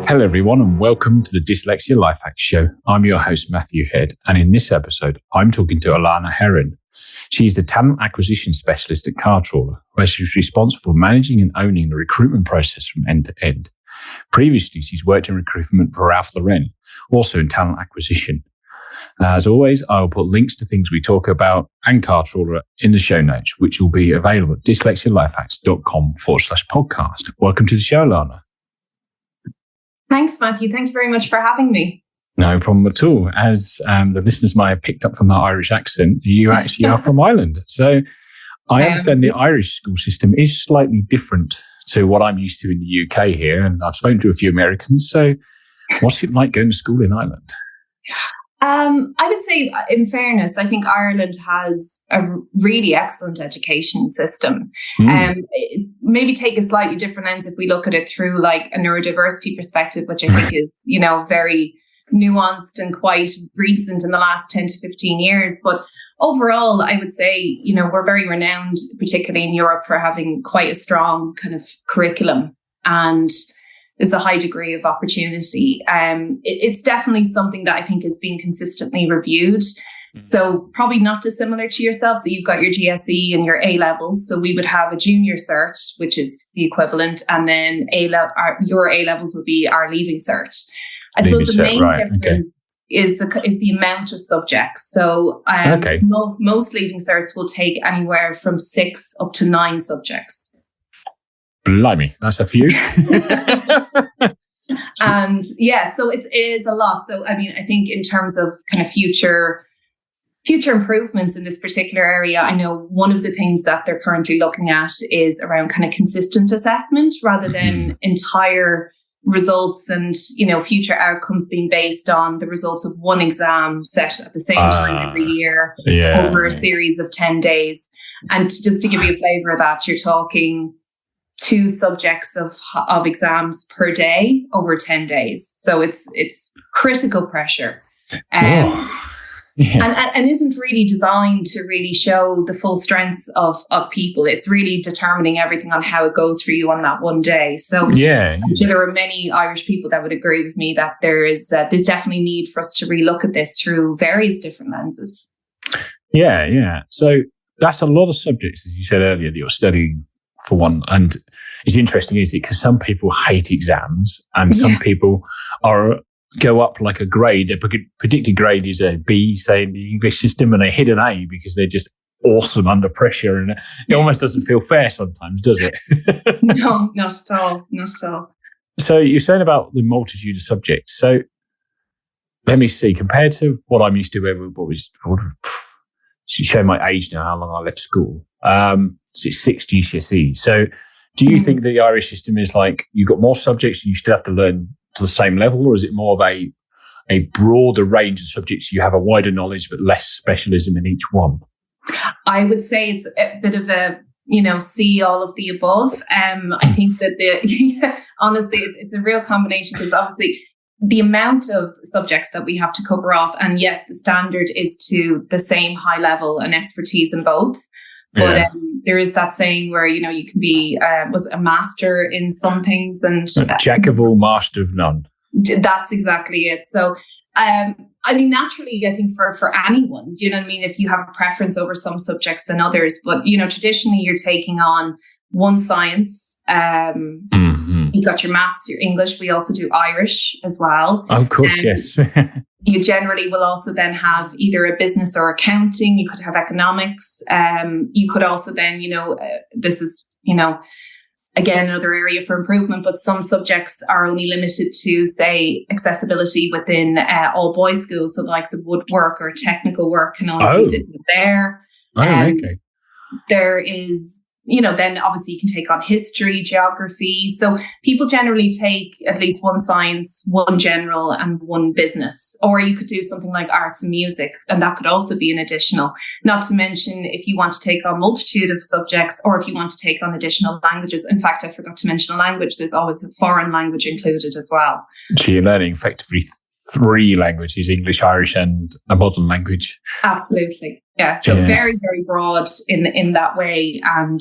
Hello everyone and welcome to the Dyslexia Life Hacks Show. I'm your host Matthew Head, and in this episode I'm talking to Alanah Herron. She's the talent acquisition specialist at Car Trawler, where she's responsible for managing and owning the recruitment process from end to end. Previously she's worked in recruitment for Ralph Lauren, also in talent acquisition. As always, I will put links to things we talk about and Car Trawler in the show notes, which will be available at dyslexialifehacks.com/podcast. Welcome to the show, Alanah. Thanks, Matthew. Thank you very much for having me. No problem at all. As the listeners might have picked up from that Irish accent, you actually are from Ireland. So I understand the Irish school system is slightly different to what I'm used to in the UK here. And I've spoken to a few Americans. So what's it like going to school in Ireland? I would say, in fairness, I think Ireland has a really excellent education system. Maybe take a slightly different lens if we look at it through like a neurodiversity perspective, which I think is, very nuanced and quite recent in the last 10 to 15 years. But overall, I would say, we're very renowned, particularly in Europe, for having quite a strong kind of curriculum, and there's a high degree of opportunity. It's definitely something that I think is being consistently reviewed. So probably not dissimilar to yourself. So you've got your GCSE and your A levels. So we would have a junior cert, which is the equivalent, and then your A levels would be our leaving cert. I suppose the main difference is the amount of subjects. So most leaving certs will take anywhere from 6 up to 9 subjects. Blimey, that's a few. And so it is a lot. So, I think in terms of kind of future improvements in this particular area, I know one of the things that they're currently looking at is around kind of consistent assessment rather than entire results and, future outcomes being based on the results of one exam set at the same time every year over a series of 10 days. And just to give you a flavour of that, you're talking 2 subjects of exams per day over 10 days. So it's critical pressure. And isn't really designed to really show the full strengths of people. It's really determining everything on how it goes for you on that one day. So I'm sure there are many Irish people that would agree with me that there's definitely need for us to relook at this through various different lenses. Yeah. So that's a lot of subjects, as you said earlier, that you're studying for one. And it's interesting, isn't it? Because some people hate exams and some people go up like a grade. Their predicted grade is a B, say, in the English system, and they hit an A because they're just awesome under pressure. And it almost doesn't feel fair sometimes, does it? No, not at all. Not at all. So you're saying about the multitude of subjects. So let me see, compared to what I'm used to, to show my age now, how long I left school. So it's 6 GCSEs. So do you think the Irish system is like you've got more subjects and you still have to learn to the same level, or is it more of a broader range of subjects? You have a wider knowledge but less specialism in each one? I would say it's a bit of a, see all of the above. I think that honestly, it's a real combination, because obviously the amount of subjects that we have to cover off, and yes, the standard is to the same high level and expertise in both. But there is that saying where, you can be a master in some things and jack of all, master of none. That's exactly it. So, naturally, I think for anyone, do you know what I mean? If you have a preference over some subjects than others, but, traditionally you're taking on one science. You've got your maths, your English. We also do Irish as well. Of course, yes. You generally will also then have either a business or accounting. You could have economics. You could also then, this is, again, another area for improvement, but some subjects are only limited to, say, accessibility within all boys schools. So the likes of woodwork or technical work can only be done there. There is, then obviously you can take on history, geography. So people generally take at least one science, one general, and one business. Or you could do something like arts and music, and that could also be an additional. Not to mention if you want to take on multitude of subjects, or if you want to take on additional languages. In fact, I forgot to mention a language. There's always a foreign language included as well. So you're learning effectively 3 languages, English, Irish, and a modern language. Absolutely. Yeah. So very, very broad in that way. And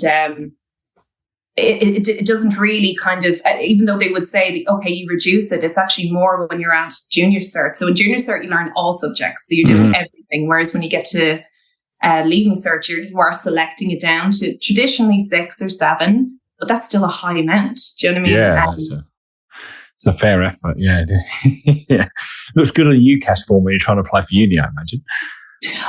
it doesn't really kind of, even though they would say, okay, you reduce it, it's actually more when you're at junior cert. So in junior cert, you learn all subjects. So you're doing everything. Whereas when you get to leaving cert, you are selecting it down to traditionally 6 or 7, but that's still a high amount. Do you know what I mean? Yeah, it's a fair effort. Yeah. Yeah. Looks good on a UCAS form when you're trying to apply for uni, I imagine.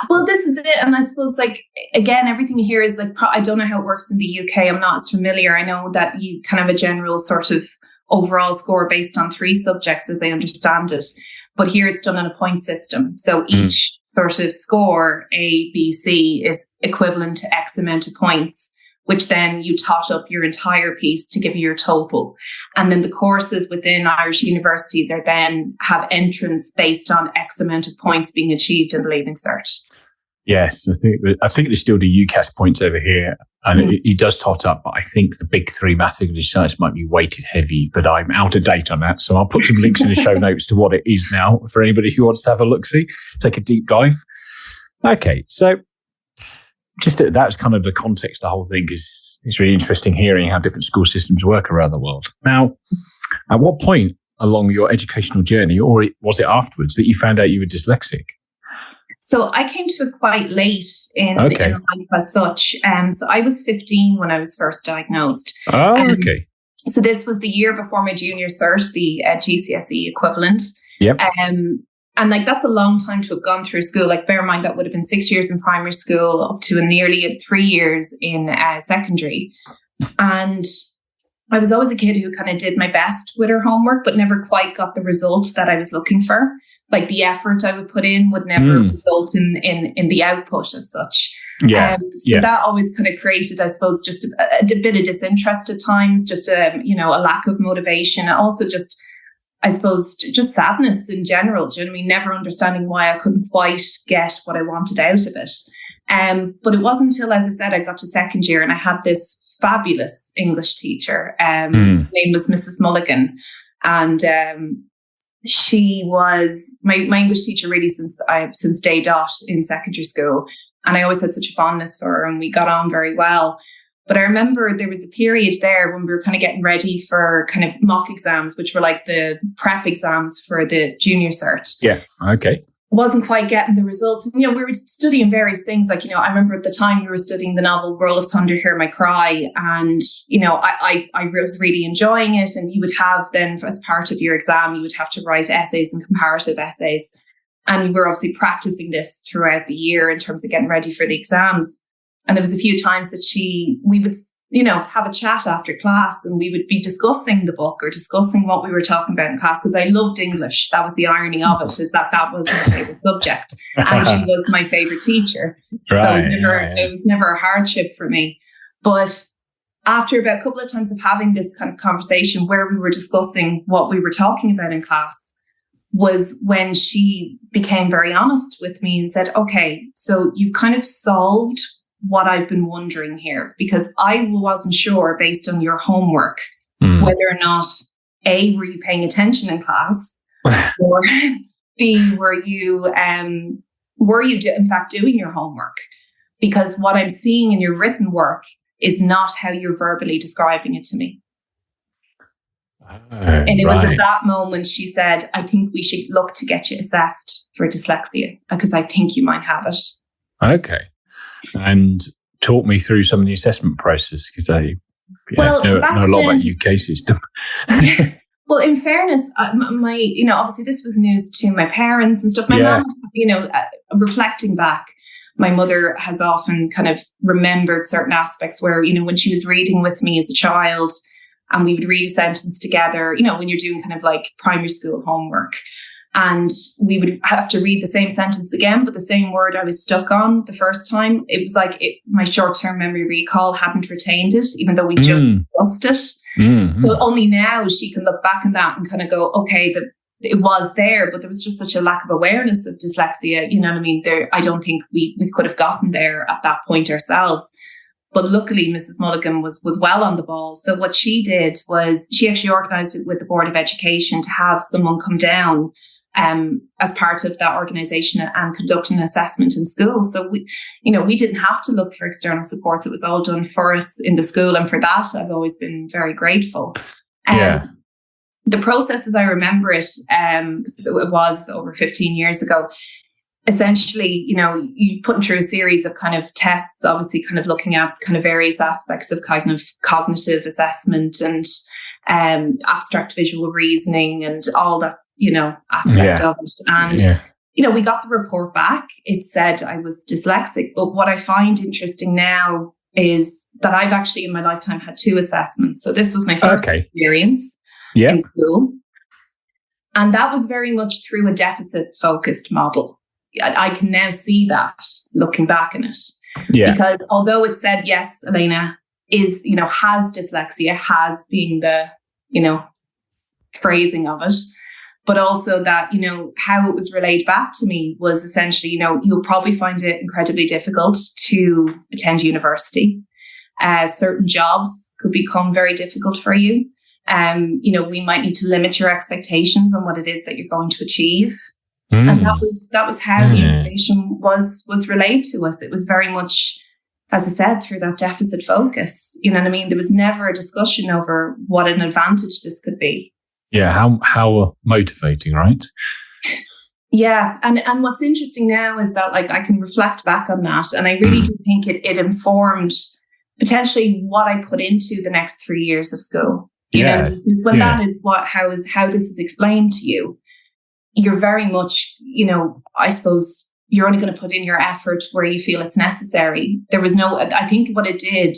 Well, this is it. And I suppose, like, again, everything here is like, I don't know how it works in the UK. I'm not as familiar. I know that you kind of have a general sort of overall score based on 3 subjects, as I understand it. But here it's done on a point system. So each sort of score, A, B, C, is equivalent to X amount of points, which then you tot up your entire piece to give you your total. And then the courses within Irish universities are then have entrance based on X amount of points being achieved in the Leaving Cert. Yes, I think they still do UCAS points over here, and it does tot up. But I think the big 3 maths English science might be weighted heavy, but I'm out of date on that. So I'll put some links in the show notes to what it is now for anybody who wants to have a look-see, take a deep dive. Okay, so just that's kind of the context. The whole thing is really interesting hearing how different school systems work around the world. Now, at what point along your educational journey, or was it afterwards, that you found out you were dyslexic? So I came to it quite late in life as such. So I was 15 when I was first diagnosed. Oh, okay. So this was the year before my junior cert, the GCSE equivalent. Yep. And like, that's a long time to have gone through school. Like, bear in mind, that would have been 6 years in primary school up to nearly 3 years in secondary. And I was always a kid who kind of did my best with her homework, but never quite got the result that I was looking for. Like, the effort I would put in would never result in the output as such. Yeah. So that always kind of created, I suppose, just a bit of disinterest at times, just a lack of motivation. Also just, I suppose, just sadness in general. Do you know what I mean? Never understanding why I couldn't quite get what I wanted out of it. But it wasn't until, as I said, I got to second year and I had this fabulous English teacher. Her name was Mrs. Mulligan. And she was my English teacher really since day dot in secondary school. And I always had such a fondness for her and we got on very well. But I remember there was a period there when we were kind of getting ready for kind of mock exams, which were like the prep exams for the junior cert. Yeah. Okay. Wasn't quite getting the results. And, we were studying various things. Like, I remember at the time we were studying the novel World of Thunder, Hear My Cry. And, I was really enjoying it. And you would have then, as part of your exam, you would have to write essays and comparative essays. And we were obviously practicing this throughout the year in terms of getting ready for the exams. And there was a few times that we would, have a chat after class and we would be discussing the book or discussing what we were talking about in class, because I loved English. That was the irony of it, is that was my favourite subject. And she was my favourite teacher. Right, it was never a hardship for me. But after about a couple of times of having this kind of conversation where we were discussing what we were talking about in class, was when she became very honest with me and said, okay, so you kind of solved what I've been wondering here, because I wasn't sure based on your homework whether or not A, were you paying attention in class, or B, were you in fact doing your homework? Because what I'm seeing in your written work is not how you're verbally describing it to me. And it was at that moment she said, I think we should look to get you assessed for dyslexia because I think you might have it. Okay. And talk me through some of the assessment process, because I know a lot about UK system. Well, in fairness, obviously this was news to my parents and stuff. My mom, reflecting back, my mother has often kind of remembered certain aspects where, when she was reading with me as a child and we would read a sentence together, when you're doing kind of like primary school homework. And we would have to read the same sentence again, but the same word I was stuck on the first time. It was like my short-term memory recall hadn't retained it, even though we just discussed it. Mm-hmm. So only now she can look back on that and kind of go, okay, it was there, but there was just such a lack of awareness of dyslexia. You know what I mean? I don't think we could have gotten there at that point ourselves. But luckily, Mrs. Mulligan was well on the ball. So what she did was she actually organised it with the Board of Education to have someone come down as part of that organisation and conduct an assessment in school. So we didn't have to look for external supports. It was all done for us in the school, and for that I've always been very grateful. The process, as I remember it, because it was over 15 years ago, essentially, you put through a series of kind of tests, obviously kind of looking at kind of various aspects of cognitive assessment and abstract visual reasoning and all that, aspect of it. And, we got the report back. It said I was dyslexic. But what I find interesting now is that I've actually in my lifetime had 2 assessments. So this was my first experience in school. And that was very much through a deficit-focused model. I can now see that looking back on it. Yeah. Because although it said, yes, Alanah is, has dyslexia, has being the, phrasing of it, but also that, how it was relayed back to me was essentially, you'll probably find it incredibly difficult to attend university. Certain jobs could become very difficult for you. We might need to limit your expectations on what it is that you're going to achieve. And that was how the information was relayed to us. It was very much, as I said, through that deficit focus. You know what I mean? There was never a discussion over what an advantage this could be. Yeah, how motivating, right? Yeah, and what's interesting now is that I can reflect back on that, and I really do think it informed potentially what I put into the next 3 years of school. Because when that is how this is explained to you, you're very much, I suppose you're only going to put in your effort where you feel it's necessary. There was I think what it did,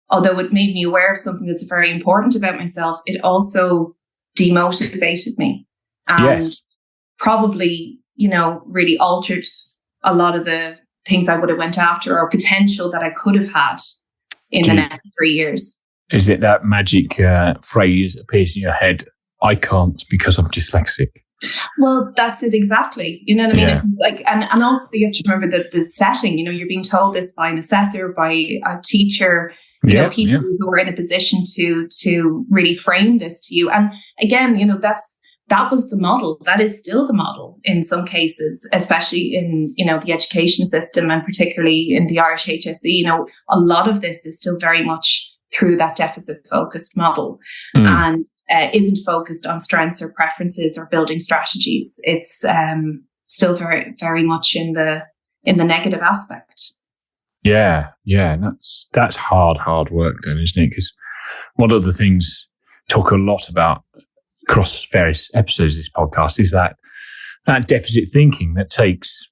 although it made me aware of something that's very important about myself, it also demotivated me and probably, really altered a lot of the things I would have went after or potential that I could have had in the next 3 years. Is it that magic phrase appears in your head, I can't because I'm dyslexic? Well, that's it exactly. You know what I mean? Yeah. And also you have to remember that the setting, you're being told this by an assessor, by a teacher, people who are in a position to really frame this to you. And again, that was the model. That is still the model in some cases, especially in, the education system and particularly in the Irish HSE. A lot of this is still very much through that deficit-focused model and isn't focused on strengths or preferences or building strategies. It's still very, very much in the negative aspect. Yeah, that's hard work then, isn't it? Because one of the things talk a lot about across various episodes of this podcast is that deficit thinking that takes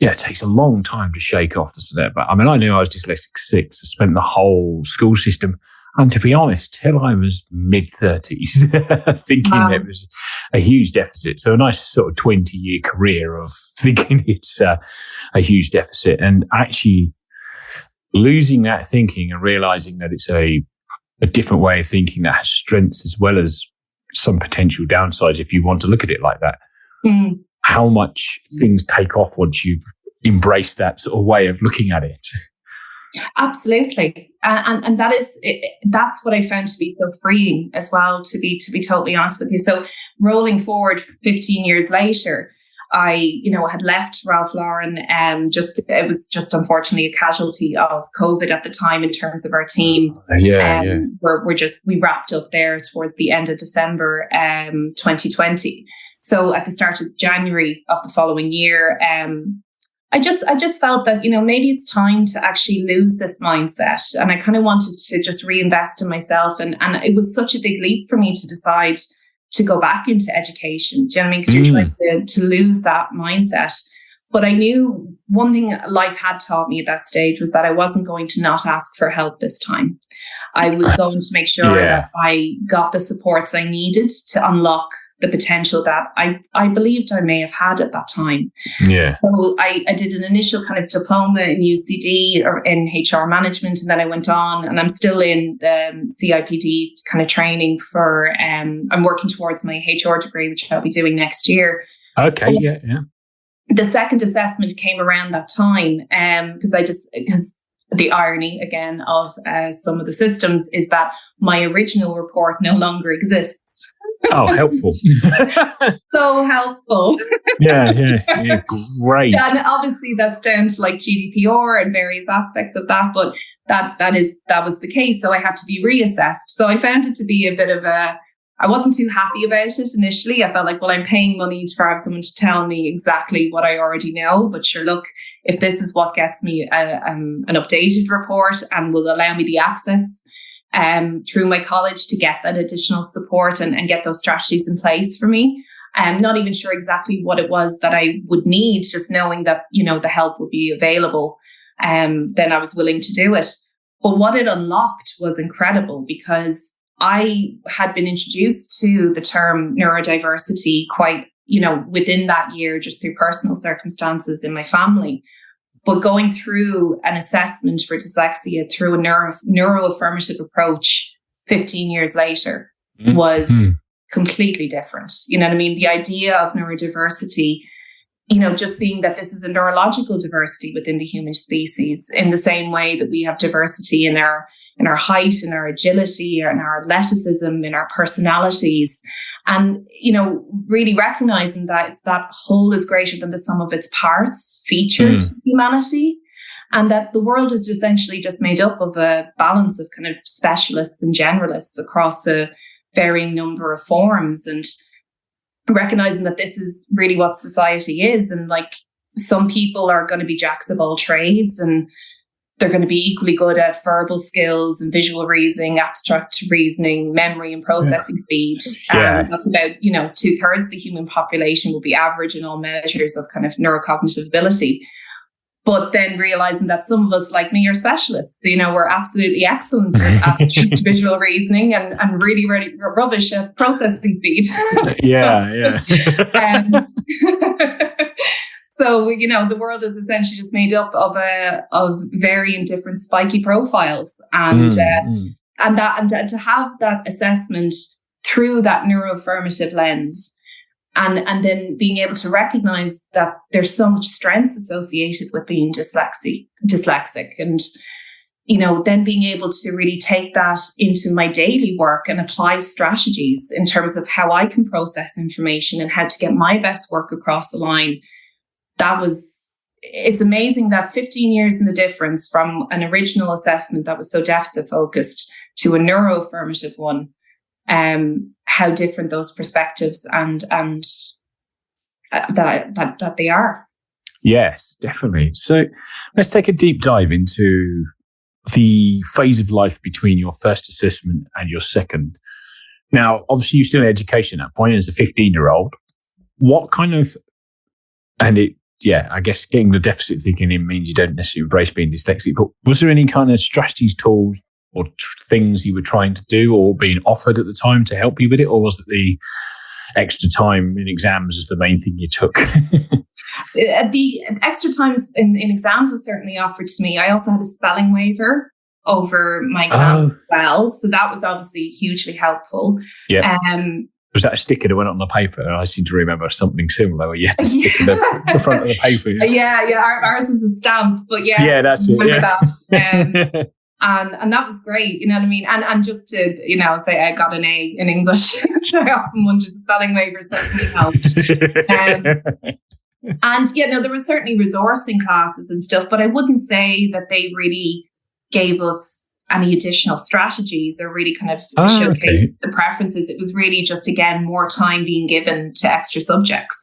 a long time to shake off, doesn't it? But I knew I was dyslexic 6. I spent the whole school system, and to be honest, till I was mid-30s, thinking it was a huge deficit. So a nice sort of 20-year career of thinking it's a huge deficit, and actually losing that thinking and realizing that it's a different way of thinking that has strengths as well as some potential downsides if you want to look at it like that. How much things take off once you've embraced that sort of way of looking at it. Absolutely. And that's what I found to be so freeing as well, to be totally honest with you. So rolling forward 15 years later, I, had left Ralph Lauren. It was just unfortunately a casualty of COVID at the time in terms of our team. We wrapped up there towards the end of December 2020. So at the start of January of the following year, I just felt that, maybe it's time to actually lose this mindset. And I kind of wanted to just reinvest in myself. And it was such a big leap for me to decide to go back into education. Do you know what I mean? Because you're trying to lose that mindset. But I knew one thing life had taught me at that stage was that I wasn't going to not ask for help this time. I was going to make sure that I got the supports I needed to unlock the potential that I believed I may have had at that time. Yeah. So I did an initial kind of diploma in UCD or in HR management, and then I went on, and I'm still in the CIPD kind of training for, I'm working towards my HR degree, which I'll be doing next year. Okay, yeah. The second assessment came around that time because the irony again of some of the systems is that my original report no longer exists. Oh, helpful. So helpful. Yeah, great. And obviously that's down to like GDPR and various aspects of that, but that was the case. So I had to be reassessed. So I found it to be a bit of I wasn't too happy about it initially. I felt like, well, I'm paying money for have someone to tell me exactly what I already know. But sure, look, if this is what gets me an updated report and will allow me the access through my college to get that additional support and get those strategies in place for me. I'm not even sure exactly what it was that I would need, just knowing that, the help would be available. Then I was willing to do it. But what it unlocked was incredible, because I had been introduced to the term neurodiversity quite, within that year, just through personal circumstances in my family. But going through an assessment for dyslexia through a neuroaffirmative approach 15 years later was completely different. You know what I mean? The idea of neurodiversity, just being that this is a neurological diversity within the human species, in the same way that we have diversity in our height, in our agility, in our athleticism, in our personalities. And, really recognizing that it's that whole is greater than the sum of its parts feature to humanity. And that the world is essentially just made up of a balance of kind of specialists and generalists across a varying number of forms. And recognizing that this is really what society is. And like, some people are going to be jacks of all trades, and they're going to be equally good at verbal skills and visual reasoning, abstract reasoning, memory and processing speed. That's about, 2/3 of the human population will be average in all measures of kind of neurocognitive ability. But then realizing that some of us, like me, are specialists. We're absolutely excellent at visual reasoning and really, really rubbish at processing speed. So, the world is essentially just made up of varying different spiky profiles, and to have that assessment through that neuroaffirmative lens, and then being able to recognize that there's so much strengths associated with being dyslexic, and then being able to really take that into my daily work and apply strategies in terms of how I can process information and how to get my best work across the line. It's amazing that 15 years in the difference from an original assessment that was so deficit focused to a neuroaffirmative one, how different those perspectives and that they are. Yes, definitely. So let's take a deep dive into the phase of life between your first assessment and your second. Now, obviously you're still in education at that point as a 15-year-old. What kind of, I guess getting the deficit thinking in means you don't necessarily embrace being dyslexic, but was there any kind of strategies, tools, or things you were trying to do or being offered at the time to help you with it? Or was it the extra time in exams is the main thing you took? The extra time in exams was certainly offered to me. I also had a spelling waiver over my exam as well. So that was obviously hugely helpful. Yeah. Was that a sticker that went on the paper? I seem to remember something similar where you had to stick the front of the paper. Ours was a stamp, but that's it. That. And that was great, you know what I mean? And just to, say I got an A in English, I often wanted the spelling waiver, certainly helped. There was certainly resourcing classes and stuff, but I wouldn't say that they really gave us any additional strategies or really kind of showcased the preferences. It was really just, again, more time being given to extra subjects.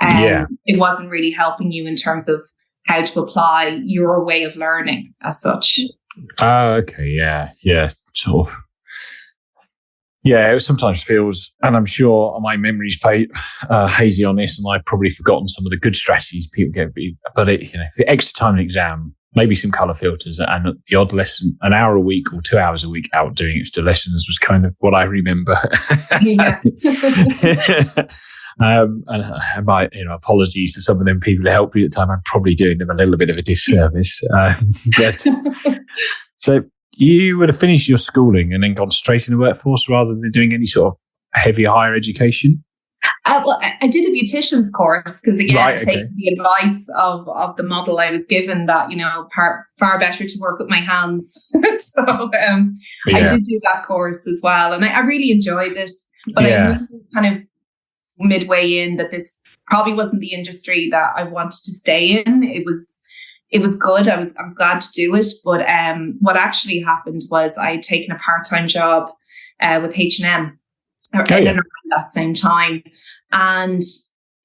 It wasn't really helping you in terms of how to apply your way of learning as such. Sort of. Yeah, it sometimes feels, and I'm sure my memory's hazy on this, and I've probably forgotten some of the good strategies people get. But the extra time in exam, maybe some colour filters, and the odd lesson, an hour a week or 2 hours a week out doing extra lessons was kind of what I remember. And apologies to some of them people who helped me at the time. I'm probably doing them a little bit of a disservice. So you would have finished your schooling and then gone straight in the workforce rather than doing any sort of heavier higher education? Well, I did a beautician's course because, again, taking the advice of the model I was given that, far better to work with my hands. So I did do that course as well. And I really enjoyed it. But I knew kind of midway in that this probably wasn't the industry that I wanted to stay in. It was good. I was glad to do it. But what actually happened was I had taken a part-time job with H&M in and around that same time. And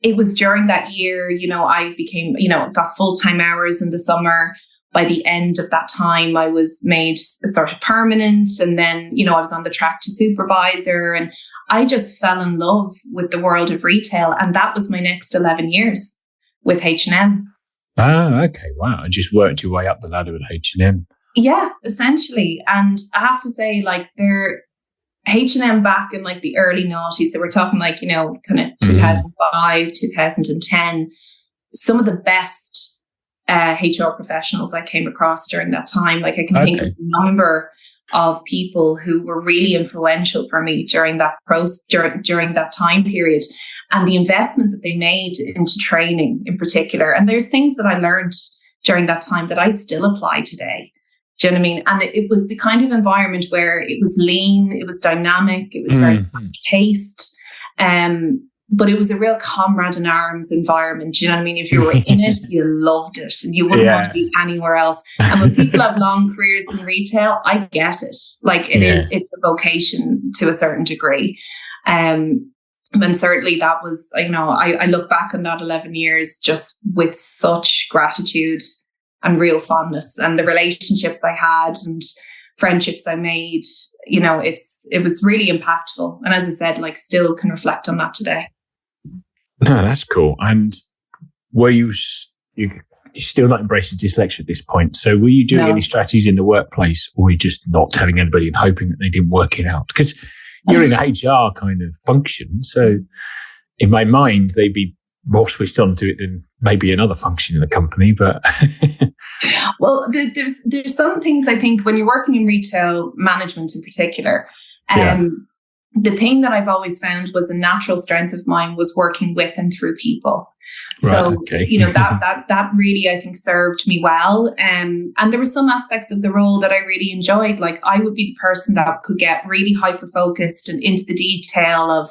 it was during that year, I became, got full-time hours in the summer. By the end of that time, I was made sort of permanent. And then, I was on the track to supervisor. And I just fell in love with the world of retail. And that was my next 11 years with H&M. Oh, okay. Wow. I just worked your way up the ladder with H&M. Yeah, essentially. And I have to say, they're H&M back in the early noughties. So we're talking kind of 2005, 2010. Some of the best HR professionals I came across during that time. I can think of a number of people who were really influential for me during that during that time period, and the investment that they made into training in particular. And there's things that I learned during that time that I still apply today. Do you know what I mean? And it was the kind of environment where it was lean, it was dynamic, it was very fast paced. But it was a real comrade in arms environment. Do you know what I mean? If you were in it, you loved it and you wouldn't want to be anywhere else. And when people have long careers in retail, I get it. It's a vocation to a certain degree. And certainly that was, I look back on that 11 years just with such gratitude and real fondness, and the relationships I had and friendships I made, it was really impactful. And as I said, still can reflect on that today. No, that's cool. And were you still not embracing dyslexia at this point? So were you doing any strategies in the workplace, or were you just not telling anybody and hoping that they didn't work it out? Because you're in an HR kind of function. So in my mind, they'd be more switched on to it than maybe another function in the company. But well, there's some things I think when you're working in retail management in particular, the thing that I've always found was a natural strength of mine was working with and through people. So, that really, I think, served me well. And there were some aspects of the role that I really enjoyed. I would be the person that could get really hyper-focused and into the detail of,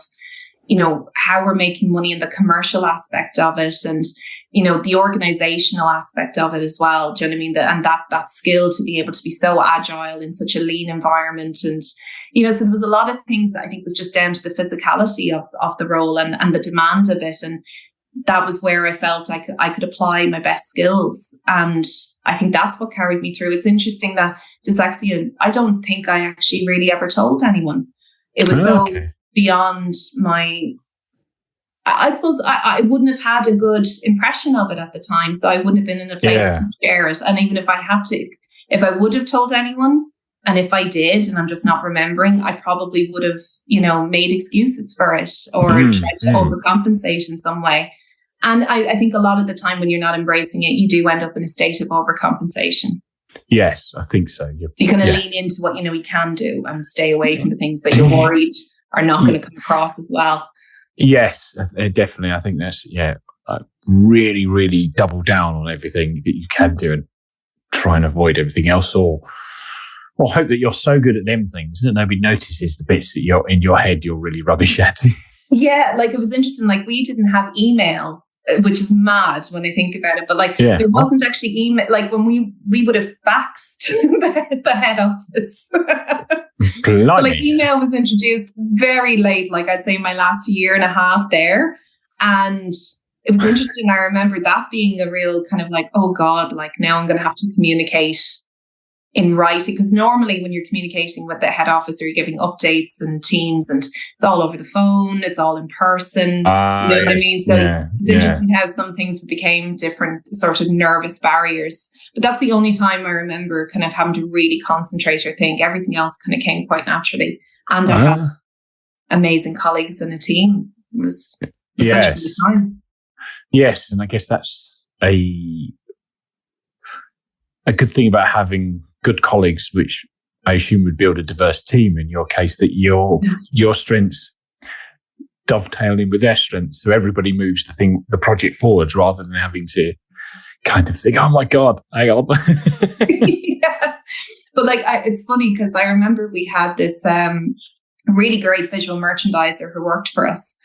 how we're making money and the commercial aspect of it, and, the organizational aspect of it as well. Do you know what I mean? And that skill to be able to be so agile in such a lean environment. And, so there was a lot of things that I think was just down to the physicality of the role and the demand of it. And that was where I felt I could apply my best skills. And I think that's what carried me through. It's interesting that dyslexia, I don't think I actually really ever told anyone. It was beyond my, I suppose I wouldn't have had a good impression of it at the time. So I wouldn't have been in a place to share it. And even if I would have told anyone, and if I did, and I'm just not remembering, I probably would have, made excuses for it or tried to overcompensate in some way. And I think a lot of the time when you're not embracing it, you do end up in a state of overcompensation. Yes, I think so. So you kind of lean into what you can do and stay away from the things that you're worried are not going to come across as well. Yes, definitely. I think that's, really, really double down on everything that you can do and try and avoid everything else, or hope that you're so good at them things that nobody notices the bits that you're in your head you're really rubbish at. Yeah, it was interesting. We didn't have email, which is mad when I think about it. But there wasn't actually email. When we would have faxed the head office. But, email was introduced very late. I'd say my last year and a half there, and it was interesting. I remember that being a real kind of oh God, now I'm going to have to communicate in writing, because normally when you're communicating with the head office, you're giving updates and teams, and it's all over the phone, it's all in person. You know what I mean? So it's interesting how some things became different sort of nervous barriers. But that's the only time I remember kind of having to really concentrate or think. Everything else kind of came quite naturally. And I had amazing colleagues in a team. It was such a good time. Yes, and I guess that's a good thing about having good colleagues, which I assume would build a diverse team in your case, that your strengths dovetail in with their strengths, so everybody moves the project forward rather than having to kind of think, oh my God, hang on. Yeah. But like, it's funny because I remember we had this really great visual merchandiser who worked for us.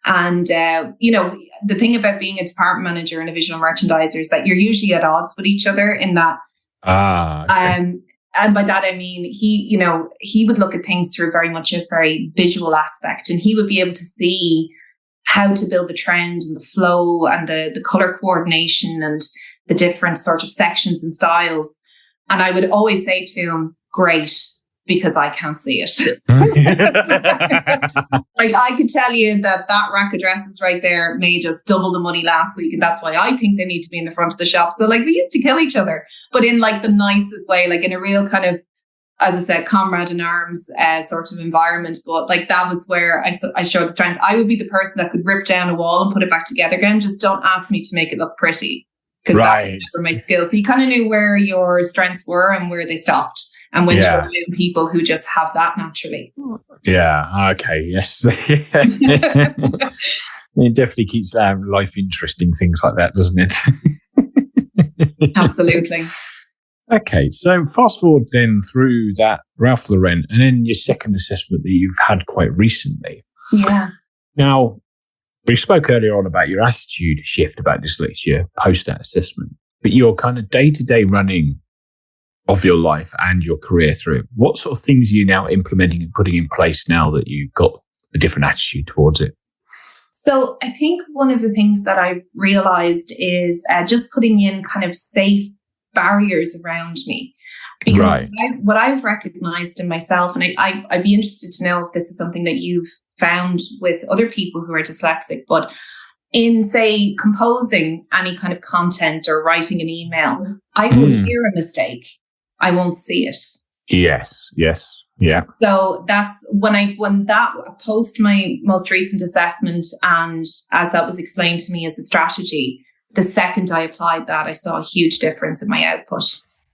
And, the thing about being a department manager and a visual merchandiser is that you're usually at odds with each other in that. Okay. And by that, I mean, he would look at things through very much a very visual aspect, and he would be able to see how to build the trend and the flow and the color coordination and the different sort of sections and styles. And I would always say to him, great, because I can't see it. Like, I could tell you that rack of dresses right there made us double the money last week. And that's why I think they need to be in the front of the shop. So like, we used to kill each other, but in like the nicest way, like in a real kind of, as I said, comrade in arms sort of environment. But like, that was where I showed the strength. I would be the person that could rip down a wall and put it back together again. Just don't ask me to make it look pretty, because that's for my skills. So you kind of knew where your strengths were and where they stopped, and when to rely on people who just have that naturally. Yeah. Okay. Yes. It definitely keeps life interesting, things like that, doesn't it? Absolutely. Okay, so fast forward then through that Ralph Lauren and then your second assessment that you've had quite recently. Yeah. Now, we spoke earlier on about your attitude shift about dyslexia post that assessment, but your kind of day-to-day running of your life and your career through it, what sort of things are you now implementing and putting in place now that you've got a different attitude towards it? So I think one of the things that I've realized is just putting in kind of safe barriers around me. Because what I've recognized in myself, and I'd be interested to know if this is something that you've found with other people who are dyslexic, but in, say, composing any kind of content or writing an email, I will hear a mistake. I won't see it. Yes. Yeah. So that's when that post my most recent assessment, and as that was explained to me as a strategy, the second I applied that, I saw a huge difference in my output.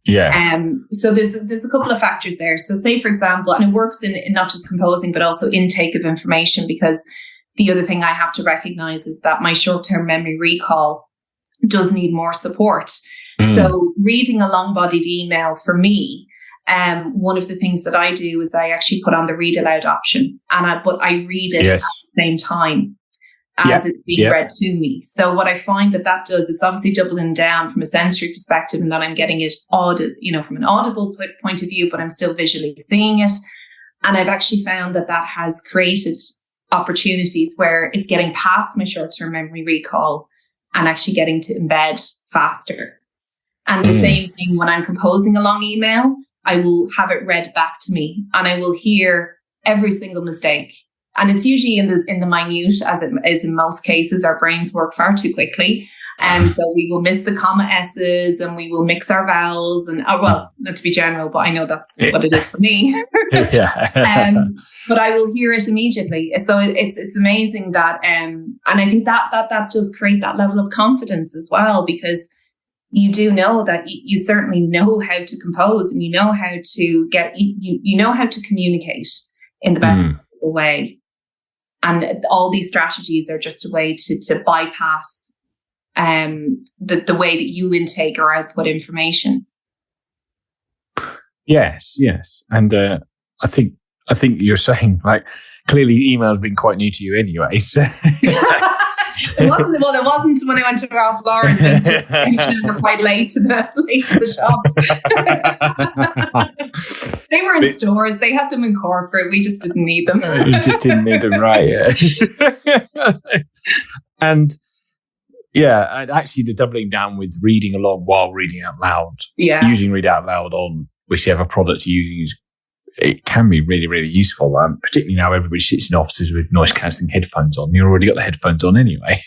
Yeah. So there's a couple of factors there. So say, for example, and it works in not just composing, but also intake of information, because the other thing I have to recognize is that my short-term memory recall does need more support. So reading a long-bodied email for me, one of the things that I do is I actually put on the read aloud option, but I read it at the same time as it's being read to me. So what I find that does, it's obviously doubling down from a sensory perspective, and that I'm getting it from an audible point of view, but I'm still visually seeing it. And I've actually found that has created opportunities where it's getting past my short-term memory recall and actually getting to embed faster. And the same thing when I'm composing a long email, I will have it read back to me and I will hear every single mistake. And it's usually in the minute, as it is in most cases. Our brains work far too quickly. And so we will miss the comma S's and we will mix our vowels. And, not to be general, but I know that's what it is for me. But I will hear it immediately. So it's amazing that, and I think that does create that level of confidence as well, because you do know that you certainly know how to compose, and you know how to you know how to communicate in the best possible way. And all these strategies are just a way to bypass the way that you intake or output information. Yes. And I think you're saying, like, clearly email has been quite new to you anyway. So. It wasn't when I went to Ralph Lauren. They were quite late to the shop. They were in stores. They had them in corporate. We just didn't need them. You just didn't need them, right? Yeah. And actually the doubling down with reading along while reading out loud. Yeah. Using read out loud on whichever product you're using it can be really, really useful, particularly now everybody sits in offices with noise-cancelling headphones on. You've already got the headphones on anyway.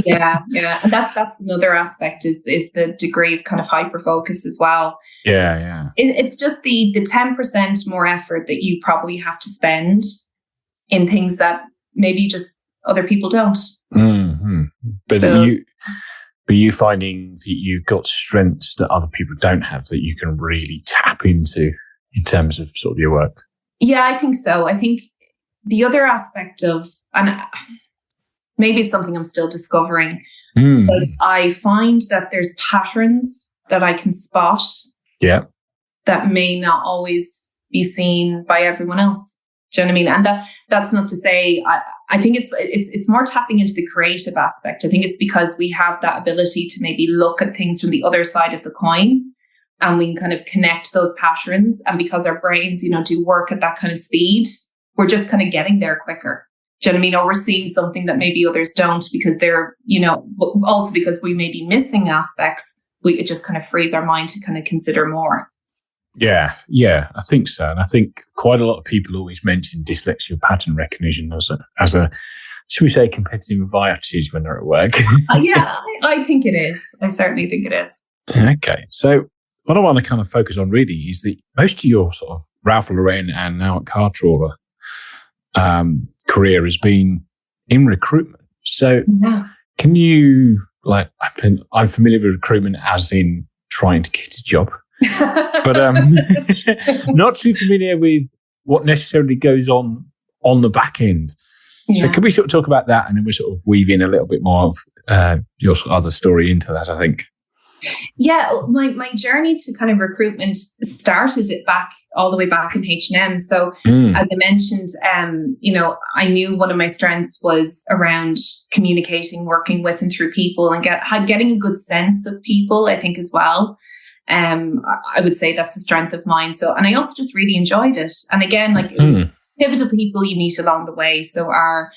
Yeah. And that's another aspect is the degree of kind of hyper-focus as well. Yeah. It's just the 10% more effort that you probably have to spend in things that maybe just other people don't. Mm-hmm. But are you finding that you've got strengths that other people don't have that you can really tap into in terms of sort of your work? Yeah, I think so. I think the other aspect of, and maybe it's something I'm still discovering, but I find that there's patterns that I can spot that may not always be seen by everyone else. Do you know what I mean? And that's not to say, I think it's more tapping into the creative aspect. I think it's because we have that ability to maybe look at things from the other side of the coin, and we can kind of connect those patterns. And because our brains, do work at that kind of speed, we're just kind of getting there quicker. Do you know what I mean? Or we're seeing something that maybe others don't because they're, also because we may be missing aspects, it just kind of frees our mind to kind of consider more. Yeah, I think so. And I think quite a lot of people always mention dyslexia pattern recognition as a should we say, competitive advantage when they're at work. Yeah, I think it is. I certainly think it is. Okay. So what I want to kind of focus on really is that most of your sort of Ralph Lauren and now at Car Trawler career has been in recruitment. So can you, I'm familiar with recruitment as in trying to get a job. But not too familiar with what necessarily goes on the back end. So can we sort of talk about that, and then we sort of weave in a little bit more of your sort of other story into that, I think. Yeah, my journey to kind of recruitment started all the way back in H&M. So as I mentioned, I knew one of my strengths was around communicating, working with and through people, and getting a good sense of people, I think, as well. I would say that's a strength of mine. So, and I also just really enjoyed it. And again, it was pivotal people you meet along the way. So our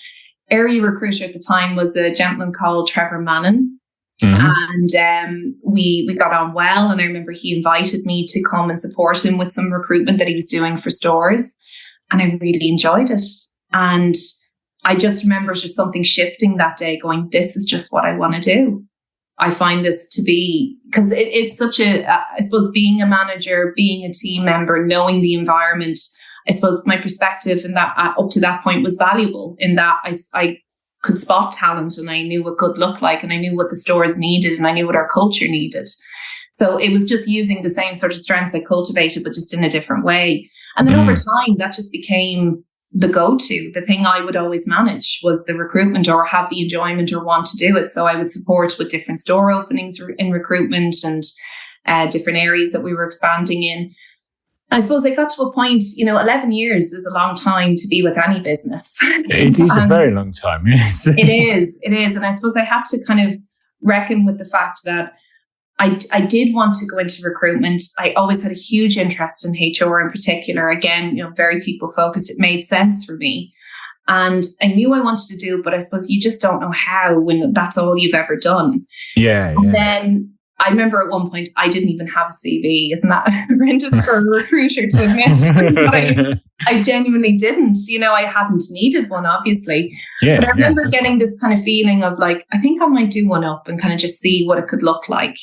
area recruiter at the time was a gentleman called Trevor Mannon. And we got on well. And I remember he invited me to come and support him with some recruitment that he was doing for stores. And I really enjoyed it. And I just remember just something shifting that day, going, this is just what I want to do. I find this to be, because it's such I suppose being a manager, being a team member, knowing the environment, I suppose my perspective in that up to that point was valuable in that I could spot talent, and I knew what good looked like, and I knew what the stores needed, and I knew what our culture needed. So it was just using the same sort of strengths I cultivated, but just in a different way. And then over time, that just became the go-to. The thing I would always manage was the recruitment, or have the enjoyment or want to do it. So I would support with different store openings in recruitment and different areas that we were expanding in. I suppose I got to a point, 11 years is a long time to be with any business. It is a very long time, yes. It is. And I suppose I had to kind of reckon with the fact that I did want to go into recruitment. I always had a huge interest in HR in particular. Again, very people focused. It made sense for me. And I knew I wanted to do it, but I suppose you just don't know how when that's all you've ever done. Yeah. And then I remember at one point, I didn't even have a CV. Isn't that horrendous for a recruiter to admit? But I genuinely didn't. I hadn't needed one, obviously. Yeah, but I remember getting this kind of feeling of I think I might do one up and kind of just see what it could look like.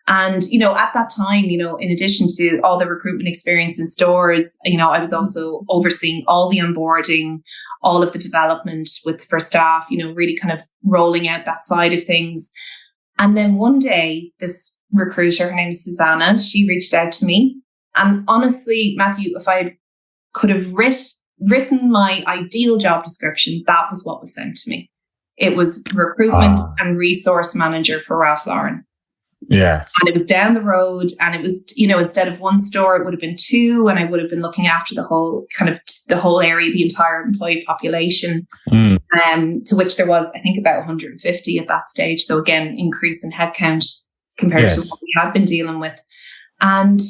And, at that time, in addition to all the recruitment experience in stores, I was also overseeing all the onboarding, all of the development for staff, really kind of rolling out that side of things. And then one day, this recruiter, her name is Susanna, she reached out to me. And honestly, Matthew, if I could have written my ideal job description, that was what was sent to me. It was recruitment and resource manager for Ralph Lauren. Yes. And it was down the road, and it was, instead of one store, it would have been two, and I would have been looking after the whole area, the entire employee population, to which there was, I think, about 150 at that stage. So again, increase in headcount compared to what we had been dealing with. And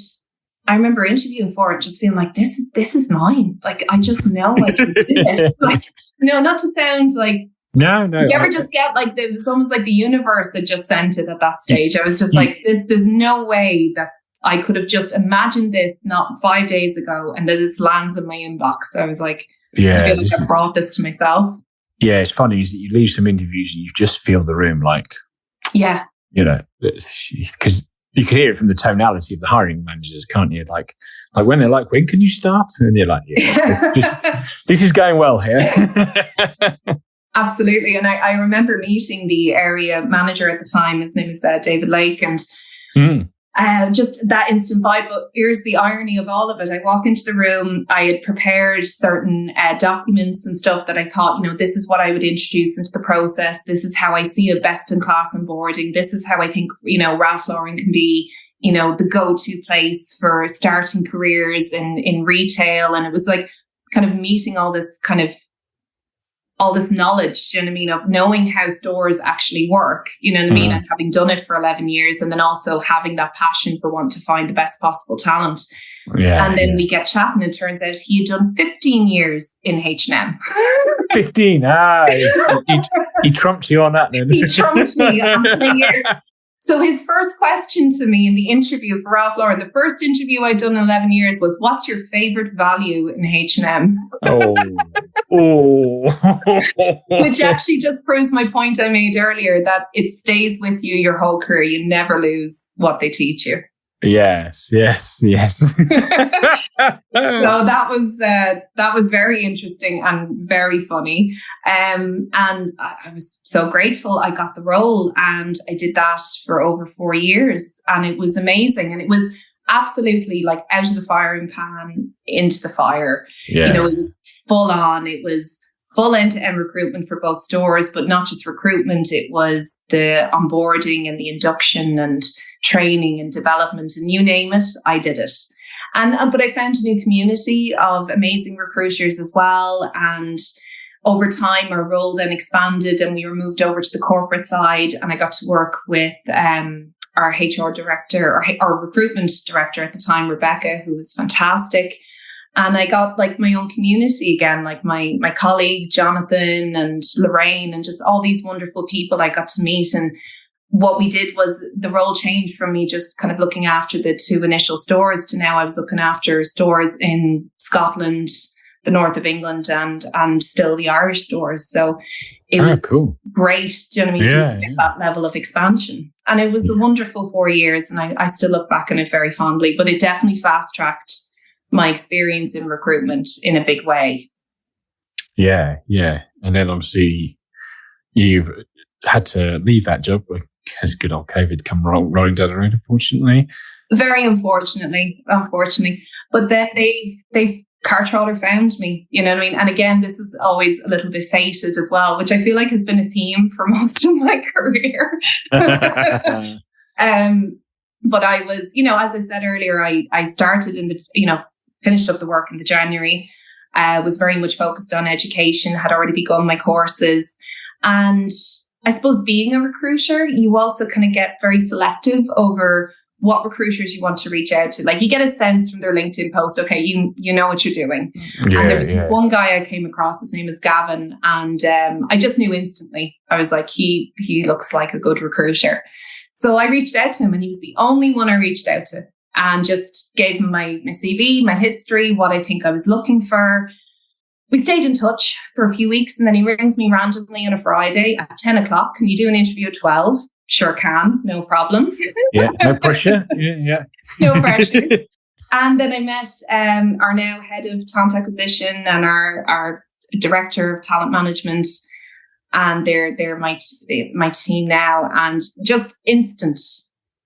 I remember interviewing for it, just feeling like, this is mine. I just know I can do this. Not to sound like, No. You ever just get it was almost like the universe had just sent it at that stage. I was just like, there's no way that I could have just imagined this not 5 days ago, and that this lands in my inbox. I was like, I feel like I brought this to myself. Yeah, it's funny is that you leave some interviews and you just feel the room because you can hear it from the tonality of the hiring managers, can't you? Like when they're like, when can you start? And you're like, this is going well here. Absolutely. And I remember meeting the area manager at the time. His name is David Lake. And just that instant vibe. But here's the irony of all of it. I walk into the room, I had prepared certain documents and stuff that I thought, this is what I would introduce into the process. This is how I see a best-in-class onboarding. This is how I think, Ralph Lauren can be, the go-to place for starting careers in retail. And it was like kind of meeting all this knowledge, do you know what I mean, of knowing how stores actually work, you know what I mean, and having done it for 11 years, and then also having that passion for wanting to find the best possible talent. Yeah, and then we get chatting, and it turns out he had done 15 years in H&M. 15? He trumped you on that then. He trumped me on 10 years. So his first question to me in the interview for Ralph Lauren, the first interview I'd done in 11 years, was, what's your favorite value in H&M? Which actually just proves my point I made earlier, that it stays with you your whole career. You never lose what they teach you. Yes. So that was very interesting and very funny. And I was so grateful I got the role, and I did that for over 4 years, and it was amazing. And it was absolutely like out of the firing pan into the fire. Yeah. It was full on. It was full end-to-end recruitment for both stores, but not just recruitment. It was the onboarding and the induction and training and development, and you name it, I did it. But I found a new community of amazing recruiters as well. And over time, our role then expanded, and we were moved over to the corporate side. And I got to work with our HR director, or our recruitment director at the time, Rebecca, who was fantastic. And I got like my own community again, like my colleague Jonathan and Lorraine, and just all these wonderful people I got to meet. And what we did was, the role changed from me just kind of looking after the 2 initial stores to now I was looking after stores in Scotland, the north of England, and still the Irish stores. So it was cool. Great, do you know what I mean, to get that level of expansion. And it was a wonderful 4 years, and I still look back on it very fondly, but it definitely fast-tracked my experience in recruitment in a big way. Yeah. And then obviously you've had to leave that job because good old COVID come rolling down the road, unfortunately. Very unfortunately. But then they Car Trawler found me, you know what I mean? And again, this is always a little bit fated as well, which I feel like has been a theme for most of my career. But I was, as I said earlier, I started finished up the work in the January, was very much focused on education, had already begun my courses. And I suppose being a recruiter, you also kind of get very selective over what recruiters you want to reach out to. Like, you get a sense from their LinkedIn post, okay, you know what you're doing. Yeah, and there was this one guy I came across, his name is Gavin, and I just knew instantly. I was like, he looks like a good recruiter. So I reached out to him, and he was the only one I reached out to, and just gave him my CV, my history, what I think I was looking for. We stayed in touch for a few weeks, and then he rings me randomly on a Friday at 10 o'clock. Can you do an interview at 12? Sure can, no problem. Yeah, no pressure. Yeah. No pressure. And then I met our now head of talent acquisition and our director of talent management, and they're my team now, and just instant